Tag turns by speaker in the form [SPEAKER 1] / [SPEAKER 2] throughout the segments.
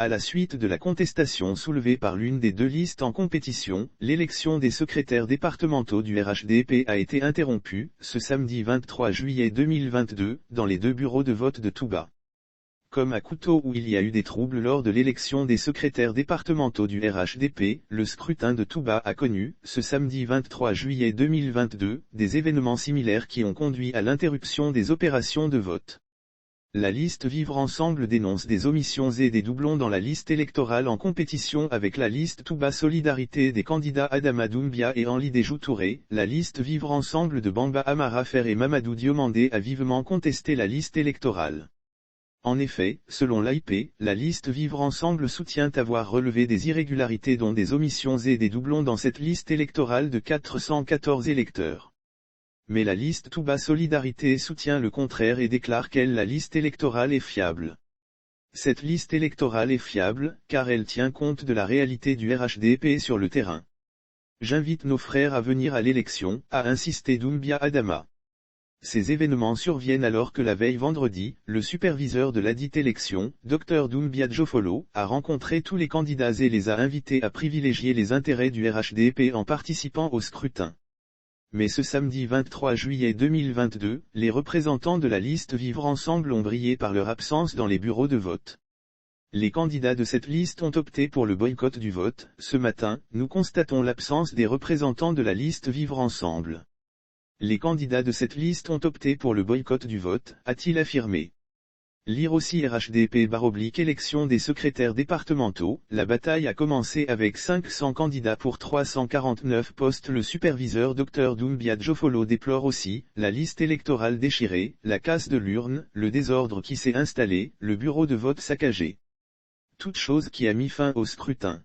[SPEAKER 1] à la suite de la contestation soulevée par l'une des deux listes en compétition, l'élection des secrétaires départementaux du RHDP a été interrompue, ce samedi 23 juillet 2022, dans les deux bureaux de vote de Touba. Comme à Couteau où il y a eu des troubles lors de l'élection des secrétaires départementaux du RHDP, le scrutin de Touba a connu, ce samedi 23 juillet 2022, des événements similaires qui ont conduit à l'interruption des opérations de vote. La liste Vivre Ensemble dénonce des omissions et des doublons dans la liste électorale en compétition avec la liste Touba Solidarité des candidats Adama Doumbia et Henri Déjou Touré. La liste Vivre Ensemble de Bamba Amara Fer et Mamadou Diomandé a vivement contesté la liste électorale. En effet, selon l'AIP, la liste Vivre Ensemble soutient avoir relevé des irrégularités dont des omissions et des doublons dans cette liste électorale de 414 électeurs. Mais la liste Touba Solidarité soutient le contraire et déclare qu'elle la liste électorale est fiable. Cette liste électorale est fiable, car elle tient compte de la réalité du RHDP sur le terrain. J'invite nos frères à venir à l'élection, a insisté Doumbia Adama. Ces événements surviennent alors que la veille vendredi, le superviseur de ladite élection, Dr Doumbia Djofolo, a rencontré tous les candidats et les a invités à privilégier les intérêts du RHDP en participant au scrutin. Mais ce samedi 23 juillet 2022, les représentants de la liste Vivre Ensemble ont brillé par leur absence dans les bureaux de vote. Les candidats de cette liste ont opté pour le boycott du vote. Ce matin, nous constatons l'absence des représentants de la liste Vivre Ensemble. Les candidats de cette liste ont opté pour le boycott du vote, a-t-il affirmé. Lire aussi RHDP / élection des secrétaires départementaux, la bataille a commencé avec 500 candidats pour 349 postes. Le superviseur Dr Doumbia Djofolo déplore aussi, la liste électorale déchirée, la casse de l'urne, le désordre qui s'est installé, le bureau de vote saccagé. Toute chose qui a mis fin au scrutin.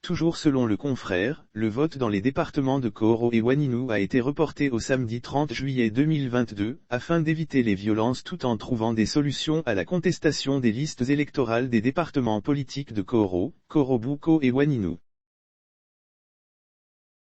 [SPEAKER 1] Toujours selon le confrère, le vote dans les départements de Koro et Waninou a été reporté au samedi 30 juillet 2022, afin d'éviter les violences tout en trouvant des solutions à la contestation des listes électorales des départements politiques de Koro, Korobuko et Waninou.